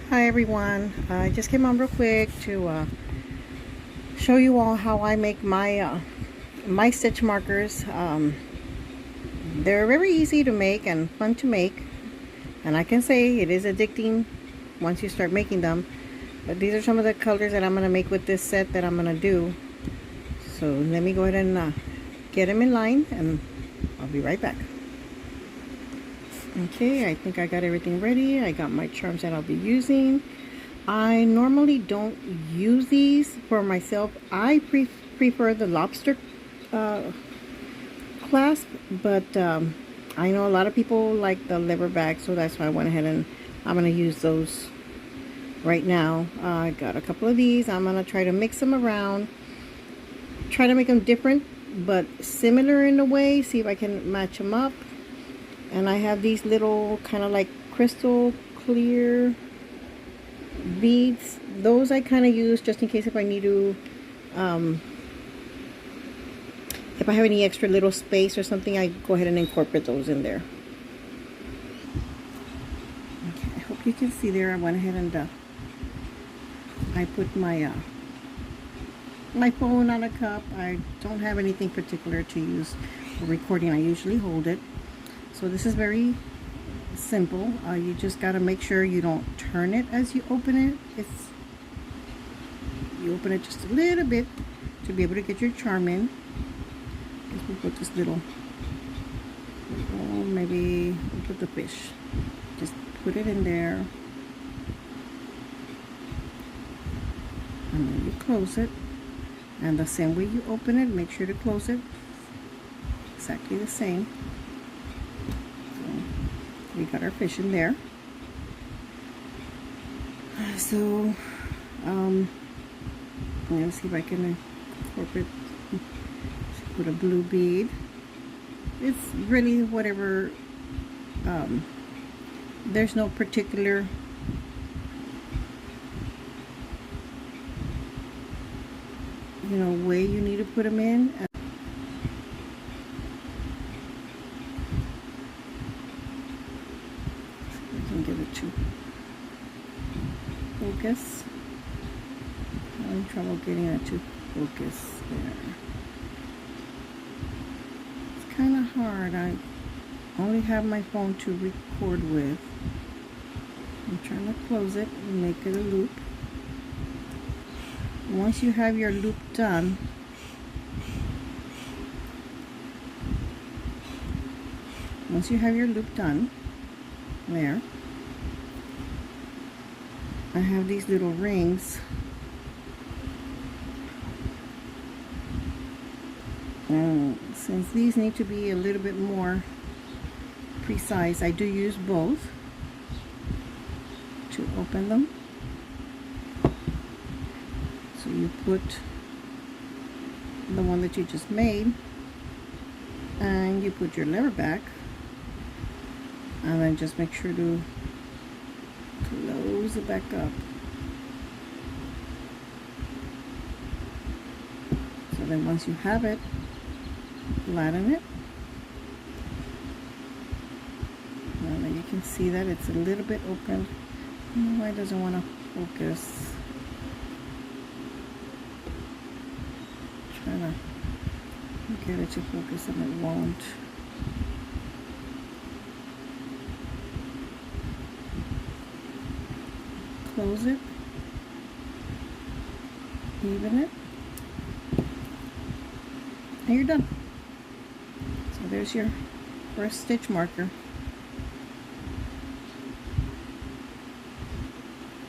Hi everyone, I just came on real quick to show you all how I make my stitch markers. They're very easy to make and fun to make, and I can say it is addicting once you start making them. But these are some of the colors that I'm going to make with this set that I'm going to do. So let me go ahead and get them in line, and I'll be right back. Okay, I think I got everything ready. I got my charms that I'll be using. I normally don't use these for myself. I prefer the lobster clasp, but I know a lot of people like the leather bag, so that's why I went ahead and I'm going to use those right now. I got a couple of these. I'm going to try to mix them around, try to make them different but similar in a way, see if I can match them up. And I have these little kind of like crystal clear beads. Those I kind of use just in case if I need to, if I have any extra little space or something, I go ahead and incorporate those in there. Okay, I hope you can see there. I went ahead and I put my my phone on a cup. I don't have anything particular to use for recording. I usually hold it. So this is very simple. You just got to make sure you don't turn it as you open it. You open it just a little bit to be able to get your charm in. We put this little, maybe we'll put the fish. Just put it in there, and then you close it. And the same way you open it, make sure to close it. Exactly the same. We got our fish in there. So let's see if I can incorporate, put a blue bead. It's really whatever, there's no particular way you need to put them in. Give it to focus. I'm having trouble getting it to focus there. It's kind of hard. I only have my phone to record with. I'm trying to close it and make it a loop. Once you have your loop done, there, I have these little rings, and since these need to be a little bit more precise, I do use both to open them. So you put the one that you just made, and you put your lever back, and then just make sure to close it back up. So then once you have it, flatten it. And then you can see that it's a little bit open. Why doesn't want to focus? Trying to get it to focus and it won't. Close it, even it, and you're done. So there's your first stitch marker.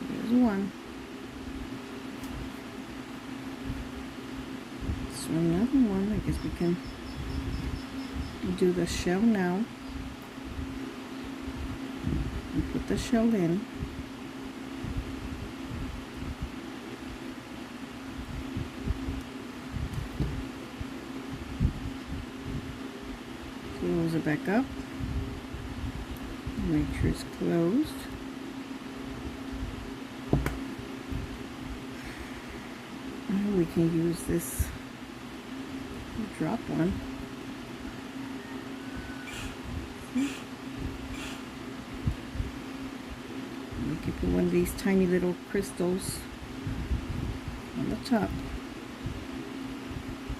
There's one. So another one. I guess we can do the shell now. And put the shell in. Close it back up. Make sure it's closed. And we can use this drop one. You can put one of these tiny little crystals on the top.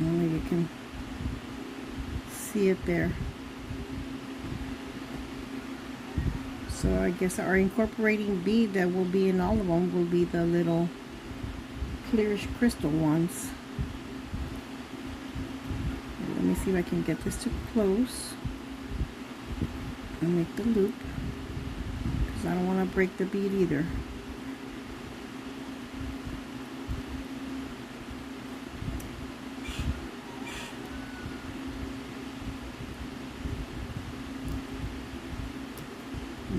Only you can see it there. So I guess our incorporating bead that will be in all of them will be the little clearish crystal ones. Let me see if I can get this to close and make the loop, because I don't want to break the bead either.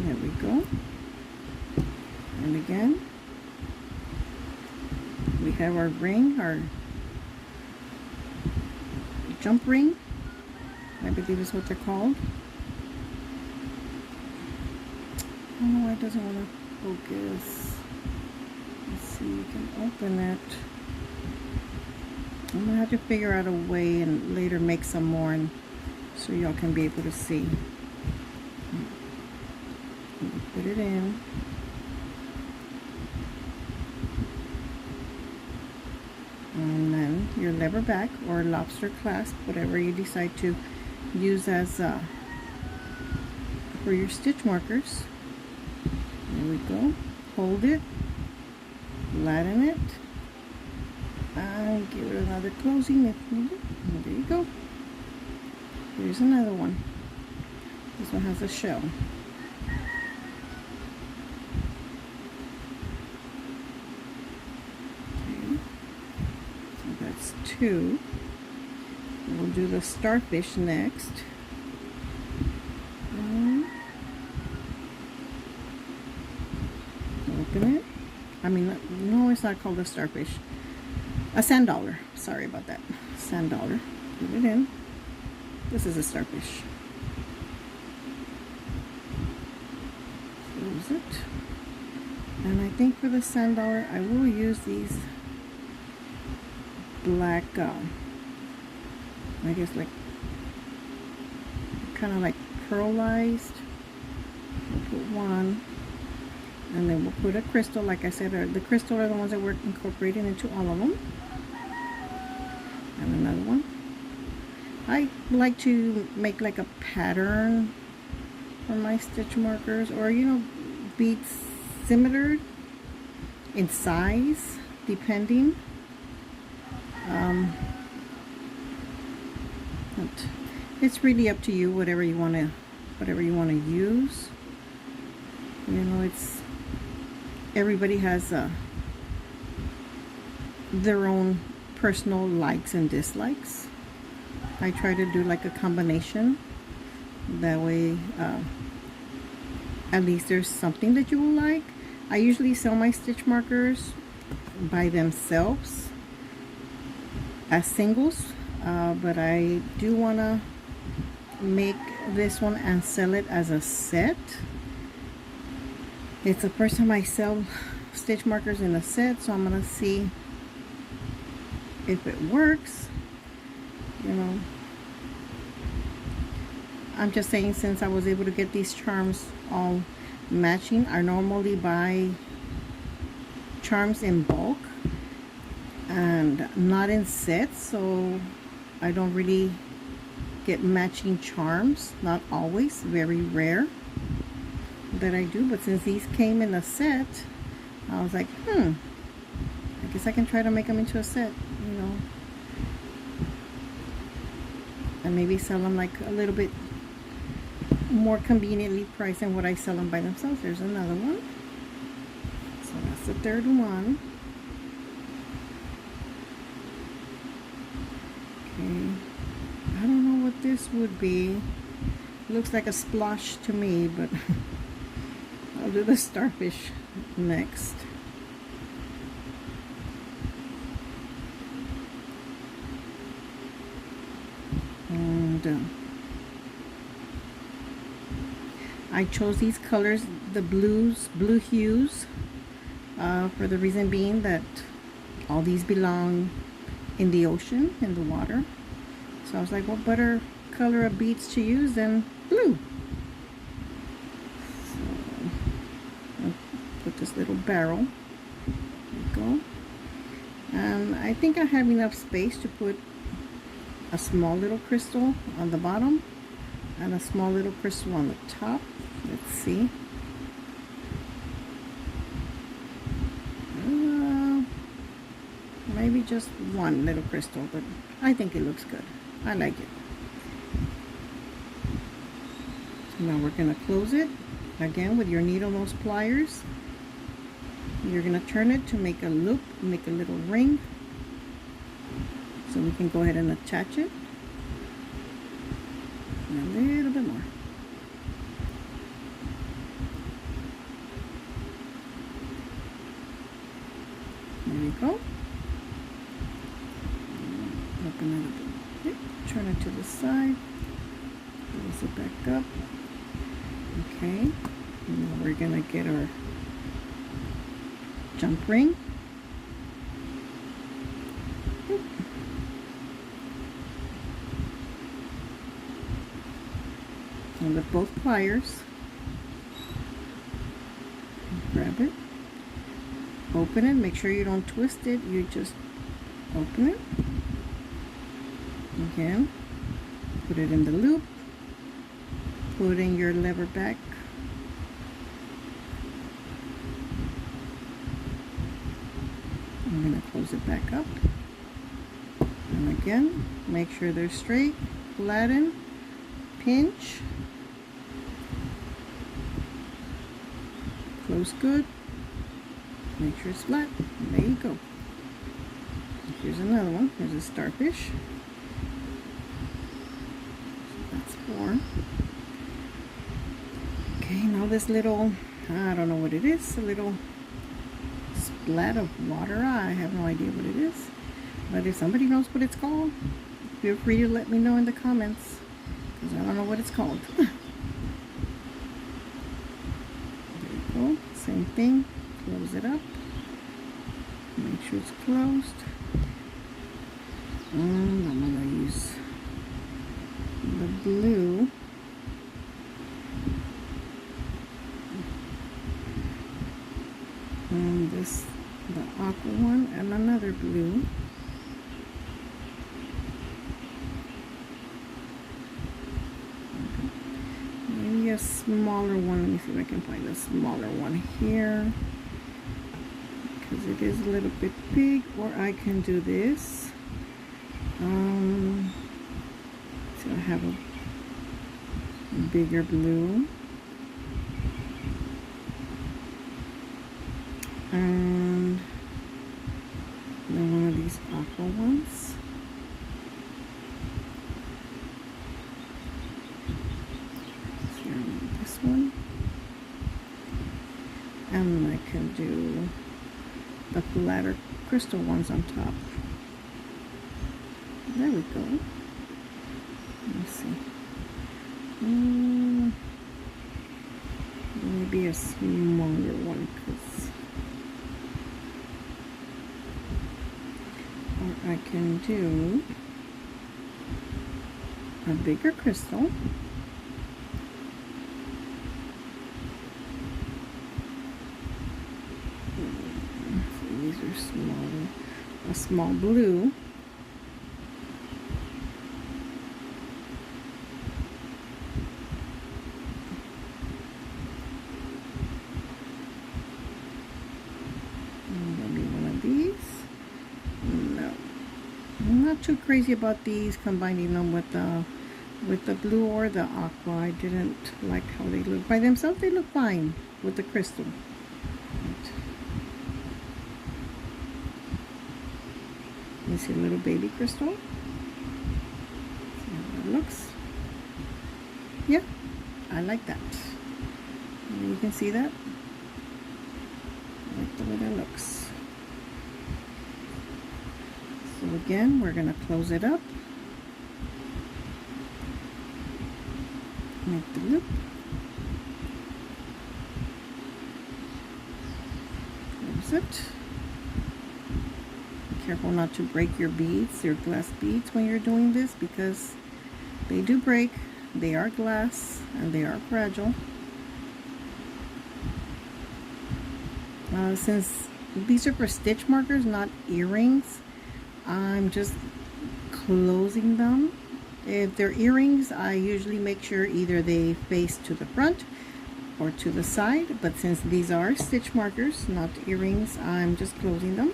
There we go. And again, we have our ring, our jump ring, I believe is what they're called. I don't know why it doesn't want to focus. Let's see, you can open it. I'm going to have to figure out a way and later make some more, and so y'all can be able to see. Put it in. And then your lever back or lobster clasp, whatever you decide to use as for your stitch markers. There we go. Hold it, flatten it, and give it another closing if needed. And there you go. Here's another one. This one has a shell. That's two. We'll do the starfish next. Open it. I mean, no, it's not called a starfish. A sand dollar. Sorry about that. Sand dollar. Put it in. This is a starfish. Close it. And I think for the sand dollar, I will use these black, I guess like kind of like pearlized. We'll put one, and then we'll put a crystal. Like I said, the crystal are the ones that we're incorporating into all of them. And another one. I like to make like a pattern for my stitch markers, or beads similar in size, depending. But it's really up to you, whatever you want to use. It's everybody has their own personal likes and dislikes. I try to do like a combination. That way, at least there's something that you will like. I usually sell my stitch markers by themselves as singles, but I do want to make this one and sell it as a set. It's the first time I sell stitch markers in a set, so I'm gonna see if it works. I'm just saying, since I was able to get these charms all matching, I normally buy charms in bulk and not in sets, so I don't really get matching charms. Not always, very rare that I do, but since these came in a set, I was like, I guess I can try to make them into a set, and maybe sell them like a little bit more conveniently priced than what I sell them by themselves. There's another one. So that's the third one. Okay, I don't know what this would be. It looks like a splosh to me, but I'll do the starfish next. And I chose these colors, the blue hues, for the reason being that all these belong in the ocean, in the water. So I was like, what better color of beads to use than blue? So I'll put with this little barrel. There we go. And I think I have enough space to put a small little crystal on the bottom and a small little crystal on the top. Let's see. Maybe just one little crystal, but I think it looks good. I like it. So now we're going to close it again with your needle nose pliers. You're going to turn it to make a loop, make a little ring. So we can go ahead and attach it. And a little bit more. There we go. Open it a bit. Turn it to the side. Close it back up. Okay. Now we're going to get our jump ring. And with both pliers, grab it, open it, make sure you don't twist it, you just open it. Again, put it in the loop, put in your lever back, I'm going to close it back up, and again, make sure they're straight, flatten, pinch, close good, make sure it's flat, and there you go. Here's another one, here's a starfish. That's 4. Okay, now this little, I don't know what it is, a little splat of water. I have no idea what it is, but if somebody knows what it's called, feel free to let me know in the comments, because I don't know what it's called. There you go, same thing, close it up, make sure it's closed, and I'm going to use the blue. And this, the aqua one, and another blue. Maybe a smaller one. Let me see if I can find a smaller one here, because it is a little bit big. Or I can do this. So I have a bigger blue. And then one of these aqua ones. Here, this one. And I can do the flatter crystal ones on top. There we go. Let me see. Maybe a smaller one, because I can do a bigger crystal. So these are smaller. A small blue. Too crazy about these, combining them with the blue or the aqua. I didn't like how they look by themselves. They look fine with the crystal. You see a little baby crystal. See how that looks. Yeah, I like that. You can see that. I like the way that looks. So again, we're going to close it up, make the loop, close it. Be careful not to break your beads, your glass beads, when you're doing this, because they do break. They are glass and they are fragile. Since these are for stitch markers, not earrings, I'm just closing them. If they're earrings, I usually make sure either they face to the front or to the side, but since these are stitch markers, not earrings, I'm just closing them.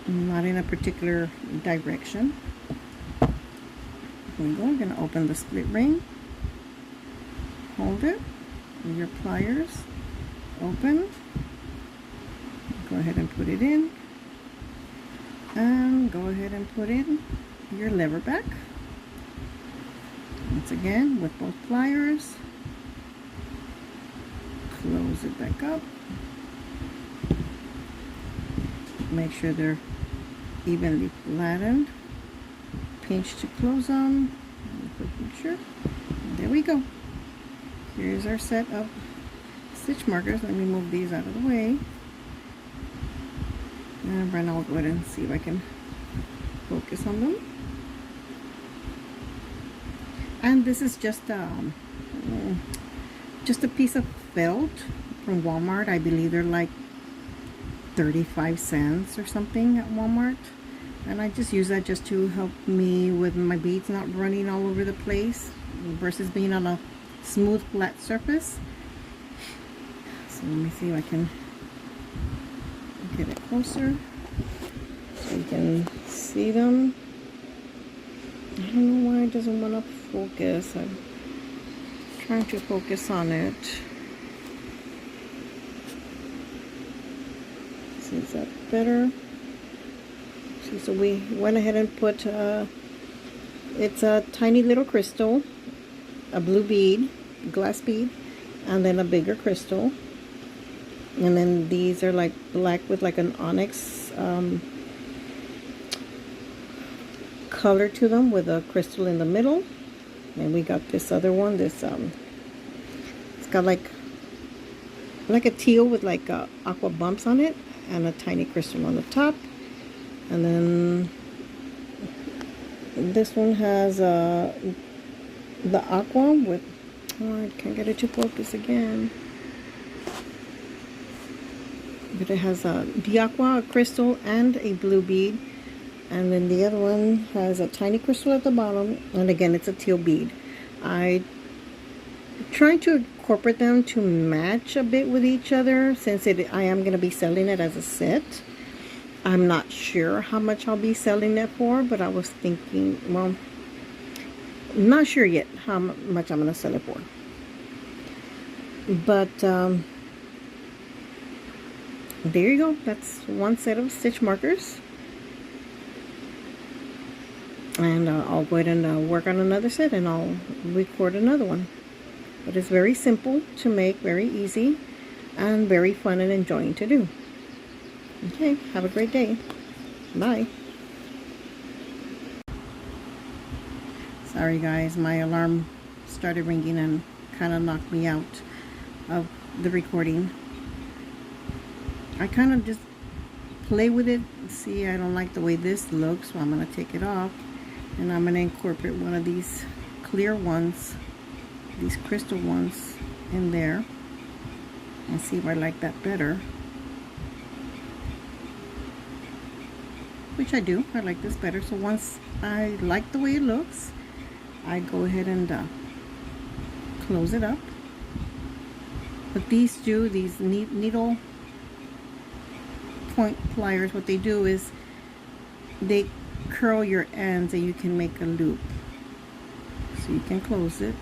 Not in a particular direction. Here we go. I'm going to open the split ring. Hold it with your pliers. Open. Go ahead and put it in. And go ahead and put in your lever back. Once again, with both pliers. Close it back up. Make sure they're evenly flattened. Pinch to close them. Sure. There we go. Here's our set of stitch markers. Let me move these out of the way. And right now I'll go ahead and see if I can focus on them. And this is just a piece of felt from Walmart. I believe they're like 35 cents or something at Walmart. And I just use that just to help me with my beads not running all over the place versus being on a smooth flat surface. So let me see if I can get it closer so you can see them. I don't know why it doesn't want to focus. I'm trying to focus on it. See, is that better? See, so we went ahead and put it's a tiny little crystal, a blue bead, glass bead, and then a bigger crystal. And then these are like black with like an onyx color to them with a crystal in the middle. And we got this other one, this it's got like a teal with like aqua bumps on it and a tiny crystal on the top. And then this one has the aqua with, oh, I can't get it to focus again. But it has the aqua, a crystal, and a blue bead. And then the other one has a tiny crystal at the bottom. And again, it's a teal bead. I try to incorporate them to match a bit with each other since I am going to be selling it as a set. I'm not sure how much I'll be selling it for, but I was thinking, well, I'm not sure yet how much I'm going to sell it for. But there you go. That's one set of stitch markers. And I'll go ahead and work on another set and I'll record another one. But it's very simple to make, very easy, and very fun and enjoying to do. Okay, have a great day. Bye. Sorry guys, my alarm started ringing and kind of knocked me out of the recording. I kind of just play with it. See, I don't like the way this looks, so I'm going to take it off. And I'm going to incorporate one of these clear ones, these crystal ones in there. And see if I like that better. Which I do. I like this better. So once I like the way it looks, I go ahead and close it up. But these needle point pliers, what they do is they curl your ends and you can make a loop. So you can close it